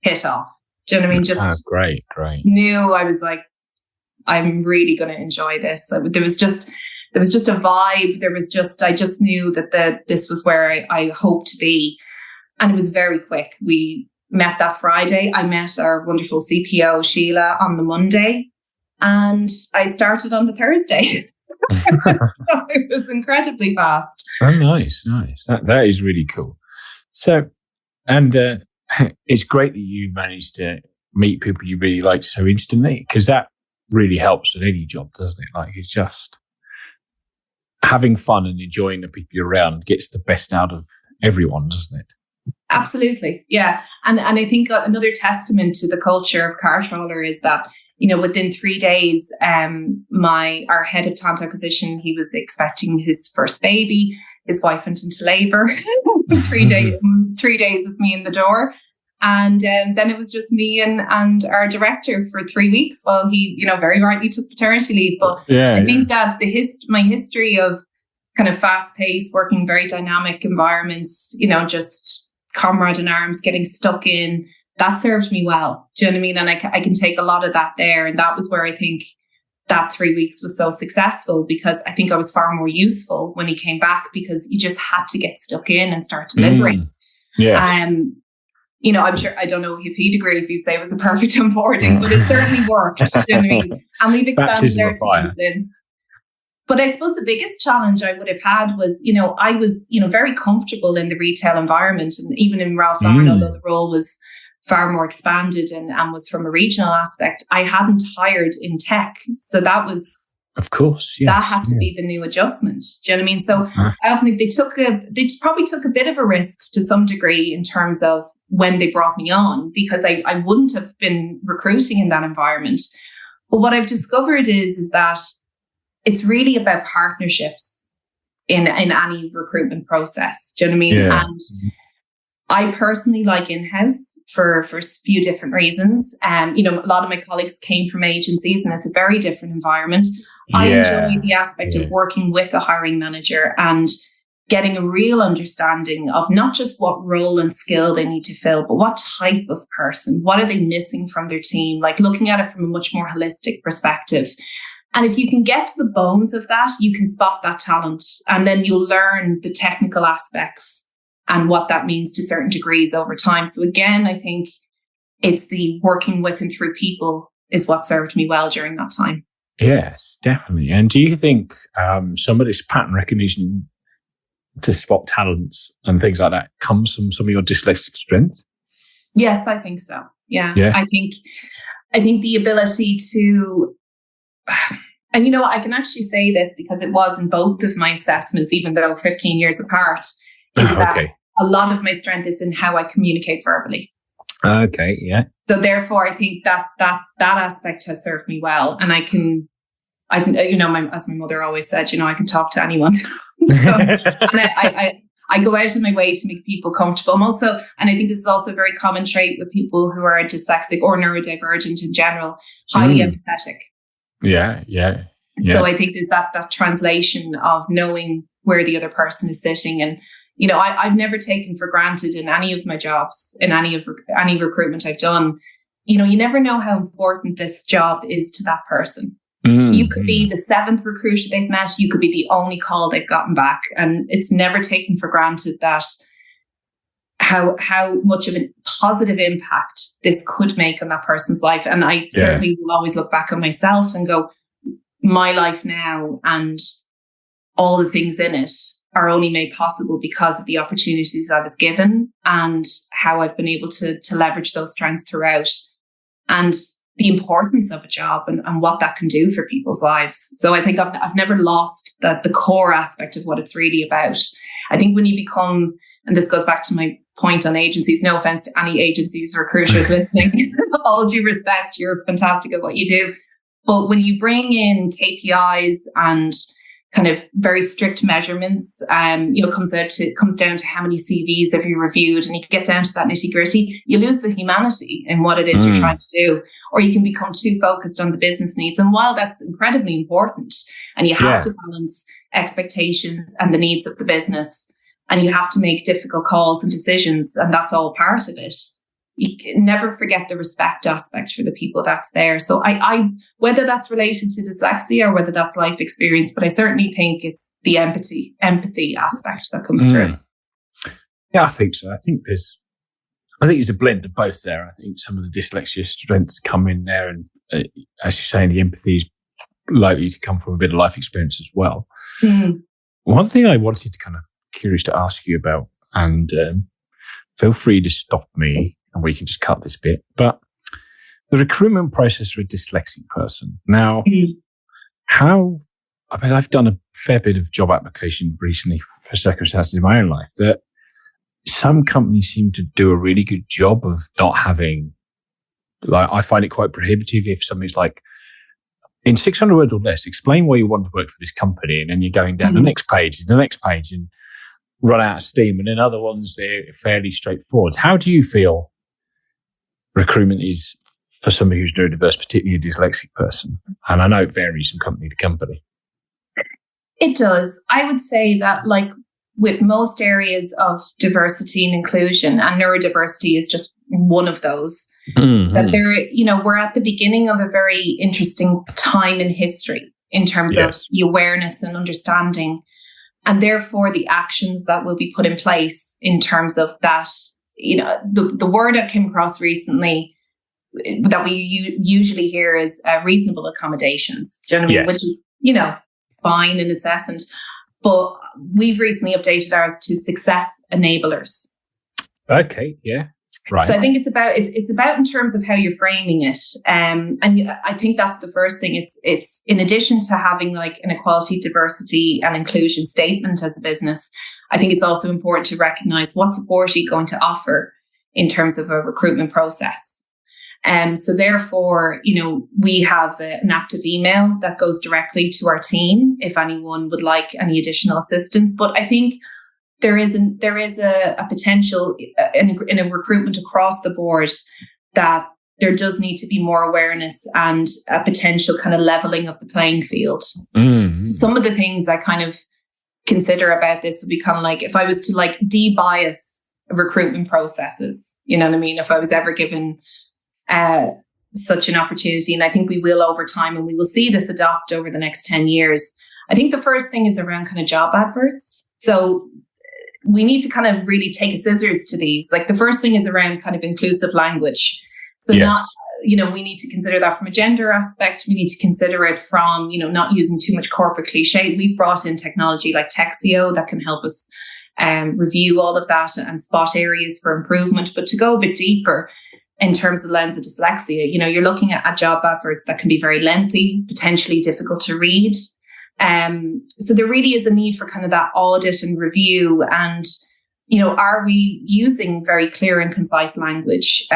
hit off. Do you know what I mean? Just great. Knew I was like, I'm really going to enjoy this. There was just a vibe. I just knew that this was where I hoped to be. And it was very quick. We met that Friday. I met our wonderful CPO, Sheila, on the Monday, and I started on the Thursday. So it was incredibly fast. Oh, nice. That is really cool. So, and it's great that you managed to meet people you really like so instantly, because that really helps with any job, doesn't it? Like, it's just having fun and enjoying the people you're around gets the best out of everyone, doesn't it? Absolutely. Yeah. And I think another testament to the culture of Car Trawler is that, within 3 days, our head of talent acquisition, he was expecting his first baby. His wife went into labor. 3 days with me in the door. And then it was just me and our director for 3 weeks while he, very rightly took paternity leave. But I think that my history of kind of fast-paced, working very dynamic environments, just comrade in arms, getting stuck in, that served me well. Do you know what I mean? And I can take a lot of that there. And that was where I think that 3 weeks was so successful, because I think I was far more useful when he came back, because you just had to get stuck in and start delivering. Yes. You know, I'm sure, I don't know if he'd agree, if he'd say it was a perfect onboarding, but it certainly worked. Do you know what I mean? And we've expanded our team since. But I suppose the biggest challenge I would have had was, you know, I was, you know, very comfortable in the retail environment, and even in Ralph Lauren, although the role was far more expanded and was from a regional aspect, I hadn't hired in tech. So that was, of course, yes, that had to be the new adjustment. Do you know what I mean? So I often think they probably took a bit of a risk to some degree in terms of when they brought me on, because I wouldn't have been recruiting in that environment. But what I've discovered is that it's really about partnerships in any recruitment process. Do you know what I mean? Yeah. And I personally like in-house for a few different reasons. You know, a lot of my colleagues came from agencies, and it's a very different environment. I enjoy the aspect of working with a hiring manager and getting a real understanding of not just what role and skill they need to fill, but what type of person, what are they missing from their team, like looking at it from a much more holistic perspective. And if you can get to the bones of that, you can spot that talent, and then you'll learn the technical aspects and what that means to certain degrees over time. So again, I think it's the working with and through people is what served me well during that time. Yes, definitely. And do you think some of this pattern recognition to spot talents and things like that comes from some of your dyslexic strength? Yes, I think so. Yeah. I think the ability to, and you know, I can actually say this because it was in both of my assessments, even though 15 years apart, is that a lot of my strength is in how I communicate verbally. Okay, yeah. So therefore, I think that aspect has served me well, and I can, you know, as my mother always said, you know, I can talk to anyone. So, and I go out of my way to make people comfortable. I'm also, and I think this is also a very common trait with people who are dyslexic or neurodivergent in general, highly empathetic. Yeah. So I think there's that translation of knowing where the other person is sitting. And, you know, I've never taken for granted in any of my jobs, in any recruitment I've done, you know, you never know how important this job is to that person. You could be the 7th recruiter they've met. You could be the only call they've gotten back. And it's never taken for granted that how much of a positive impact this could make on that person's life. And I certainly will always look back on myself and go, my life now and all the things in it are only made possible because of the opportunities I was given and how I've been able to leverage those strengths throughout. And the importance of a job and what that can do for people's lives. So I think I've never lost the core aspect of what it's really about. I think when you become, and this goes back to my point on agencies, no offense to any agencies, recruiters listening, all due respect, you're fantastic at what you do. But when you bring in KPIs and kind of very strict measurements, you know, comes down to how many CVs have you reviewed, and you get down to that nitty gritty, you lose the humanity in what it is you're trying to do, or you can become too focused on the business needs. And while that's incredibly important, and you have to balance expectations and the needs of the business, and you have to make difficult calls and decisions, and that's all part of it, you can never forget the respect aspect for the people that's there. So I whether that's related to dyslexia or whether that's life experience, but I certainly think it's the empathy aspect that comes through. Yeah, I think so. I think it's a blend of both there. I think some of the dyslexia strengths come in there, and as you say, the empathy is likely to come from a bit of life experience as well. One thing I wanted to kind of curious to ask you about, and feel free to stop me and we can just cut this bit, but the recruitment process for a dyslexic person. Now, I've done a fair bit of job application recently for circumstances in my own life that some companies seem to do a really good job of not having, like, I find it quite prohibitive if somebody's like, in 600 words or less, explain why you want to work for this company. And then you're going down the next page and run out of steam. And in other ones, they're fairly straightforward. How do you feel recruitment is for somebody who's neurodiverse, particularly a dyslexic person? And I know it varies from company to company. It does. I would say that, like with most areas of diversity and inclusion, and neurodiversity is just one of those. That we're at the beginning of a very interesting time in history in terms of the awareness and understanding, and therefore the actions that will be put in place in terms of that. The word that came across recently that we usually hear is reasonable accommodations. Do you know what I mean? Which is, fine in its essence. But we've recently updated ours to success enablers. Okay, yeah. Right. So I think it's about in terms of how you're framing it. And I think that's the first thing. It's in addition to having like an equality, diversity and inclusion statement as a business, I think it's also important to recognize what support are you going to offer in terms of a recruitment process. So therefore, we have an active email that goes directly to our team if anyone would like any additional assistance. But I think there is a potential in a recruitment across the board that there does need to be more awareness and a potential kind of leveling of the playing field. Some of the things I kind of consider about this would be kind of like if I was to like de-bias recruitment processes, you know what I mean? If I was ever given such an opportunity, and I think we will over time, and we will see this adopt over the next 10 years. I think the first thing is around kind of job adverts. So we need to kind of really take a scissors to these. Like the first thing is around kind of inclusive language. So not, we need to consider that from a gender aspect. We need to consider it from, not using too much corporate cliche. We've brought in technology like Texio that can help us review all of that and spot areas for improvement. But to go a bit deeper in terms of the lens of dyslexia, you're looking at job adverts that can be very lengthy, potentially difficult to read. So there really is a need for kind of that audit and review. And, are we using very clear and concise language?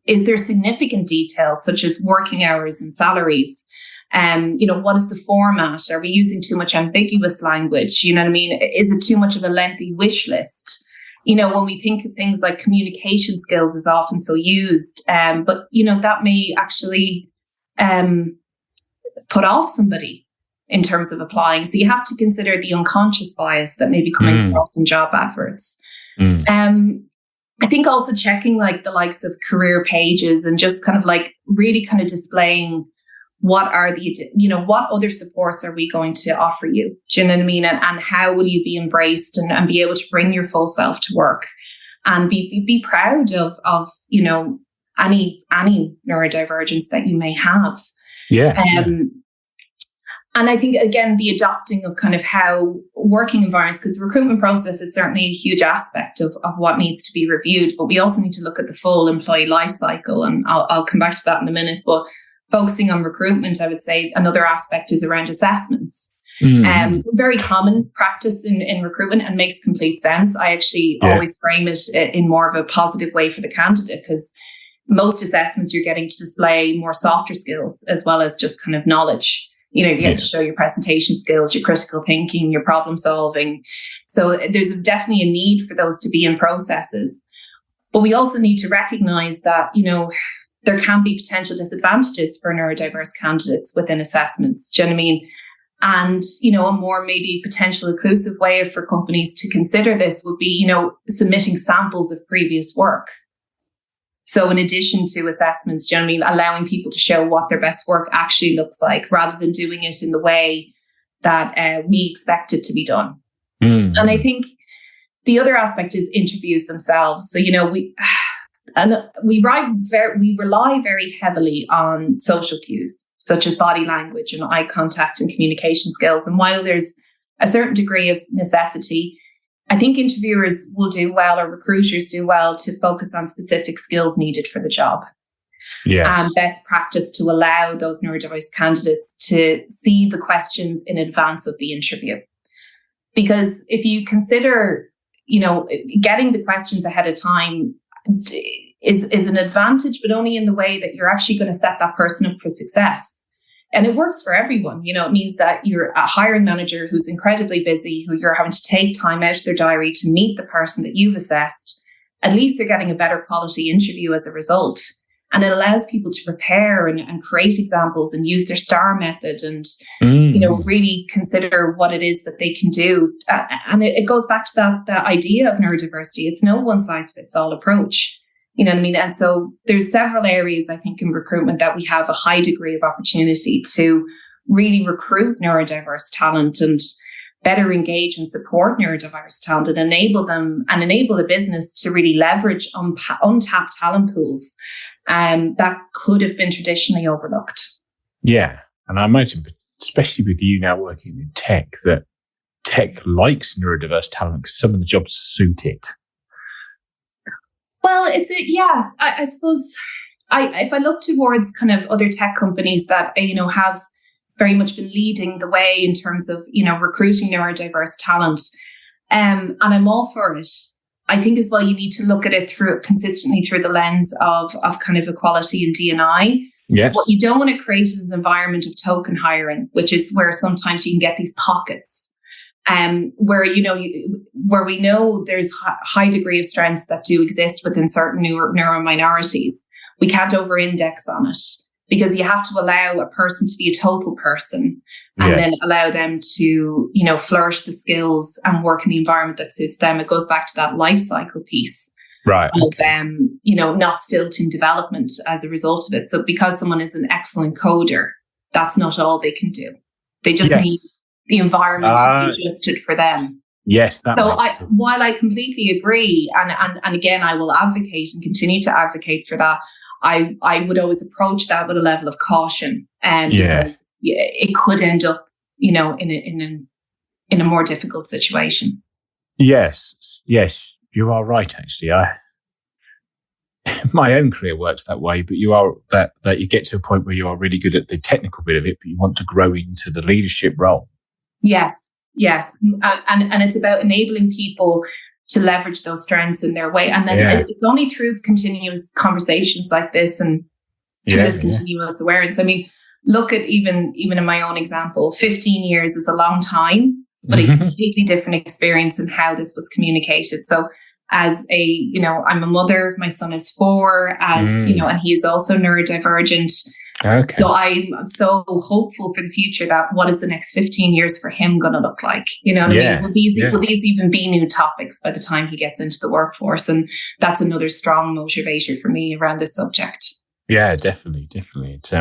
Is there significant details such as working hours and salaries? What is the format? Are we using too much ambiguous language? You know what I mean? Is it too much of a lengthy wish list? When we think of things like communication skills is often so used, but, that may actually put off somebody in terms of applying. So you have to consider the unconscious bias that may be coming across in job adverts. I think also checking like the likes of career pages and just kind of like really kind of displaying what are what other supports are we going to offer you? Do you know what I mean? And how will you be embraced and be able to bring your full self to work and be proud of any neurodivergence that you may have. And I think, again, the adopting of kind of how working environments, because the recruitment process is certainly a huge aspect of what needs to be reviewed, but we also need to look at the full employee life cycle. And I'll come back to that in a minute. But focusing on recruitment, I would say another aspect is around assessments. Very common practice in recruitment and makes complete sense. I actually always frame it in more of a positive way for the candidate, because most assessments you're getting to display more softer skills as well as just kind of knowledge. You get to show your presentation skills, your critical thinking, your problem solving. So there's definitely a need for those to be in processes. But we also need to recognize that, there can be potential disadvantages for neurodiverse candidates within assessments. Do you know what I mean? And, a more maybe potential inclusive way for companies to consider this would be, submitting samples of previous work. So in addition to assessments, generally allowing people to show what their best work actually looks like, rather than doing it in the way that we expect it to be done. And I think the other aspect is interviews themselves. So, we rely very heavily on social cues, such as body language and eye contact and communication skills. And while there's a certain degree of necessity, I think interviewers will do well, or recruiters do well, to focus on specific skills needed for the job. And best practice to allow those neurodiverse candidates to see the questions in advance of the interview. Because if you consider, getting the questions ahead of time is an advantage, but only in the way that you're actually going to set that person up for success. And it works for everyone. It means that you're a hiring manager who's incredibly busy, who you're having to take time out of their diary to meet the person that you've assessed. At least they're getting a better quality interview as a result. And it allows people to prepare and create examples and use their STAR method and, really consider what it is that they can do. And it goes back to that idea of neurodiversity. It's no one size fits all approach. You know what I mean? And so there's several areas, I think, in recruitment that we have a high degree of opportunity to really recruit neurodiverse talent and better engage and support neurodiverse talent and enable them and enable the business to really leverage untapped talent pools that could have been traditionally overlooked. Yeah. And I imagine, especially with you now working in tech, that tech likes neurodiverse talent because some of the jobs suit it. Well, I suppose if I look towards kind of other tech companies that, have very much been leading the way in terms of, recruiting neurodiverse talent, and I'm all for it. I think as well, you need to look at it consistently through the lens of kind of equality and D&I. Yes. What you don't want to create is an environment of token hiring, which is where sometimes you can get these pockets. Where where we know there's high degree of strengths that do exist within certain neuro minorities, we can't over-index on it because you have to allow a person to be a total person and then allow them to, flourish the skills and work in the environment that suits them. It goes back to that life cycle piece, right? Of not stilting development as a result of it. So because someone is an excellent coder, that's not all they can do. They just need the environment to be adjusted for them. Yes, while I completely agree, and again, I will advocate and continue to advocate for that, I would always approach that with a level of caution, because it could end up, in a more difficult situation. Yes, you are right. Actually, my own career works that way, but you are that you get to a point where you are really good at the technical bit of it, but you want to grow into the leadership role. Yes. And it's about enabling people to leverage those strengths in their way. And then it's only through continuous conversations like this and through this continuous awareness. I mean, look at even in my own example, 15 years is a long time, but a completely different experience in how this was communicated. So as I'm a mother, my son is 4, and he is also neurodivergent. Okay. So I'm so hopeful for the future that what is the next 15 years for him going to look like? You know what I mean? Will these even be new topics by the time he gets into the workforce? And that's another strong motivator for me around this subject. Yeah, definitely. It's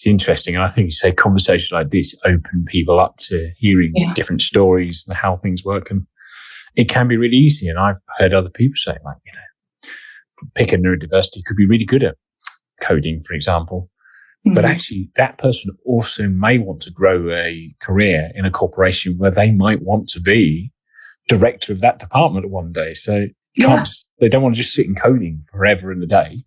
interesting. And I think you say conversations like this open people up to hearing different stories and how things work. And it can be really easy. And I've heard other people say, like, pick a neurodiversity could be really good at coding, for example, but actually that person also may want to grow a career in a corporation where they might want to be director of that department one day. So they don't want to just sit in coding forever in the day.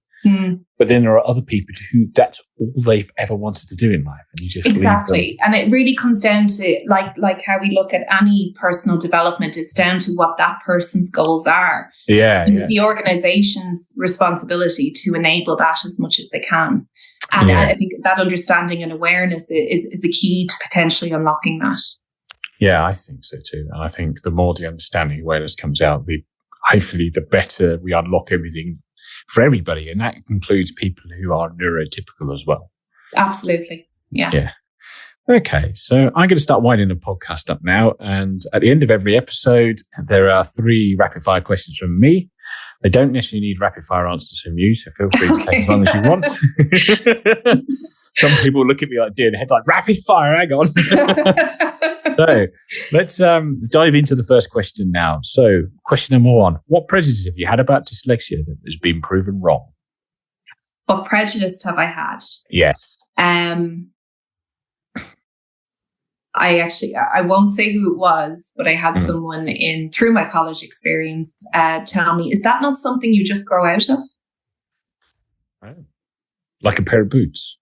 But then there are other people who that's all they've ever wanted to do in life, and you just leave them. And it really comes down to like how we look at any personal development. It's down to what that person's goals are. It's the organization's responsibility to enable that as much as they can. And I think that understanding and awareness is the key to potentially unlocking that. Yeah, I think so too. And I think the more the understanding awareness comes out, hopefully the better we unlock everything for everybody, and that includes people who are neurotypical as well. Absolutely. Yeah. Okay, so I'm going to start winding the podcast up now, and at the end of every episode, there are 3 rapid fire questions from me. They don't necessarily need rapid fire answers from you, so feel free to take as long as you want. Some people look at me like deer in the head, like, rapid fire, hang on. So let's dive into the first question now. So question number 1, what prejudice have you had about dyslexia that has been proven wrong? What prejudice have I had? Yes. I won't say who it was, but I had someone through my college experience tell me, is that not something you just grow out of? Like a pair of boots.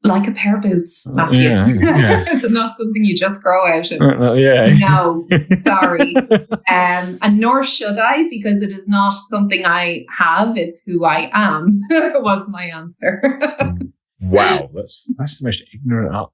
Like a pair of boots, Matthew. It's not something you just grow out of. No, sorry. And nor should I, because it is not something I have. It's who I am, was my answer. Wow, that's the most ignorant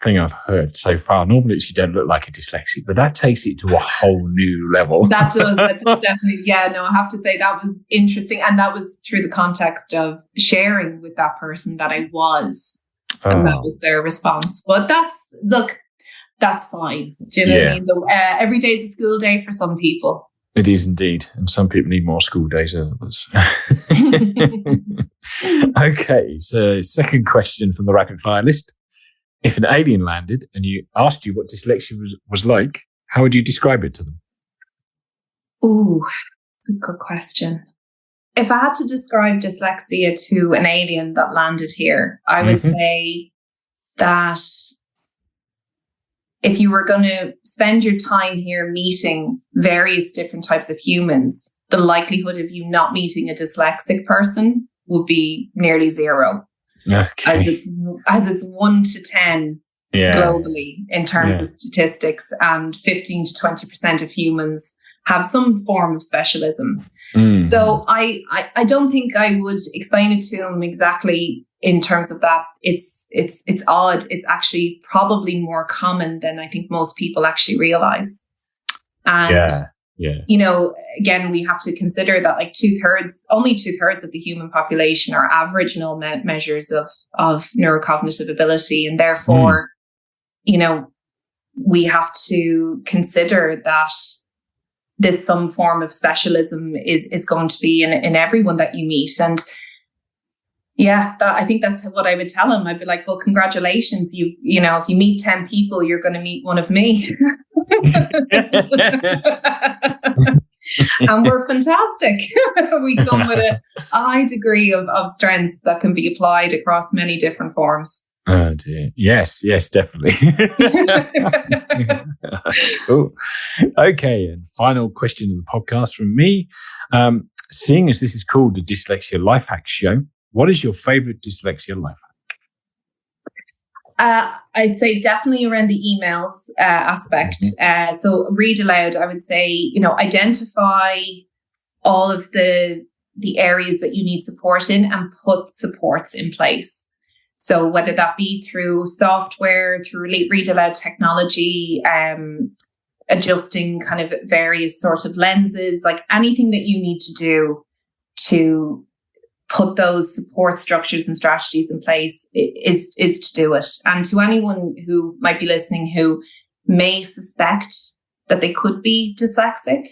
thing I've heard so far. Normally, you don't look like a dyslexic, but that takes it to a whole new level. That does definitely. Yeah, no, I have to say that was interesting, and that was through the context of sharing with that person that I was, and that was their response. But that's fine. Do you know what I mean? Every day's a school day for some people. It is indeed. And some people need more school days than others. Okay, so second question from the rapid fire list. If an alien landed and you asked you what dyslexia was like, how would you describe it to them? Ooh, that's a good question. If I had to describe dyslexia to an alien that landed here, I would say that if you were going to spend your time here meeting various different types of humans, the likelihood of you not meeting a dyslexic person would be nearly zero. Okay. As it's 1 to 10 globally in terms of statistics, and 15 to 20% of humans have some form of specialism. So I don't think I would explain it to them exactly in terms of that. It's odd. It's actually probably more common than I think most people actually realize. And you know, again, we have to consider that like only two thirds of the human population are average null measures of neurocognitive ability, and therefore, you know, we have to consider that this some form of specialism is going to be in everyone that you meet. And I think that's what I would tell them. I'd be like, well, congratulations. You know, if you meet 10 people, you're going to meet one of me. And we're fantastic. We come with a high degree of strengths that can be applied across many different forms. Oh dear. Yes, definitely. Cool. Okay, and final question of the podcast from me. Seeing as this is called the Dyslexia Life Hacks Show, what is your favorite dyslexia life hack? I'd say definitely around the emails aspect. So read aloud, I would say, you know, identify all of the areas that you need support in and put supports in place. So whether that be through software, through read aloud technology, adjusting kind of various sort of lenses, like anything that you need to do to put those support structures and strategies in place is to do it. And to anyone who might be listening who may suspect that they could be dyslexic,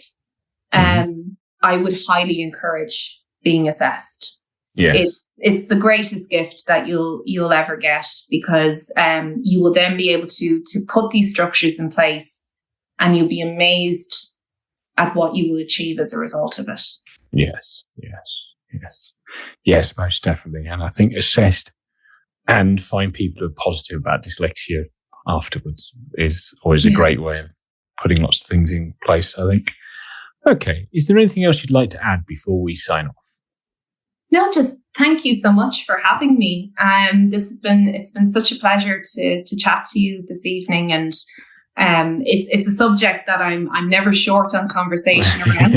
I would highly encourage being assessed. Yes. It's the greatest gift that you'll ever get, because you will then be able to put these structures in place, and you'll be amazed at what you will achieve as a result of it. Yes, most definitely. And I think assessed and find people who are positive about dyslexia afterwards is always a great way of putting lots of things in place, I think. Okay. Is there anything else you'd like to add before we sign off? No, just thank you so much for having me. It's been such a pleasure to chat to you this evening, and it's a subject that I'm never short on conversation around.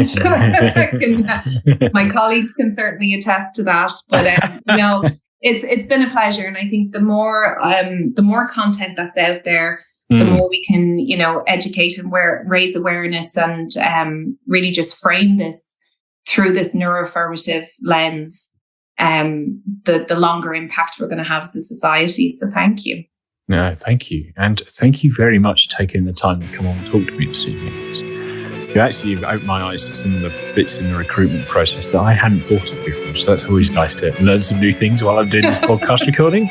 My colleagues can certainly attest to that. But you know, it's been a pleasure, and I think the more content that's out there, the more we can, you know, educate and raise awareness, and really just frame this through this neuroaffirmative lens, the longer impact we're going to have as a society. So thank you. No, thank you. And thank you very much for taking the time to come on and talk to me this evening. You've opened my eyes to some of the bits in the recruitment process that I hadn't thought of before. So that's always nice to learn some new things while I'm doing this podcast recording.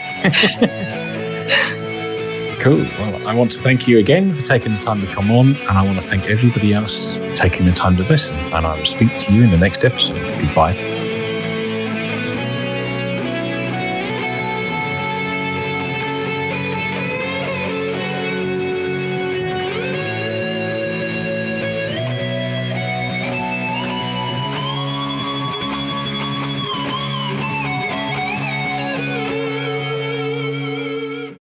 Cool. Well, I want to thank you again for taking the time to come on, and I want to thank everybody else for taking the time to listen. And I will speak to you in the next episode. Goodbye.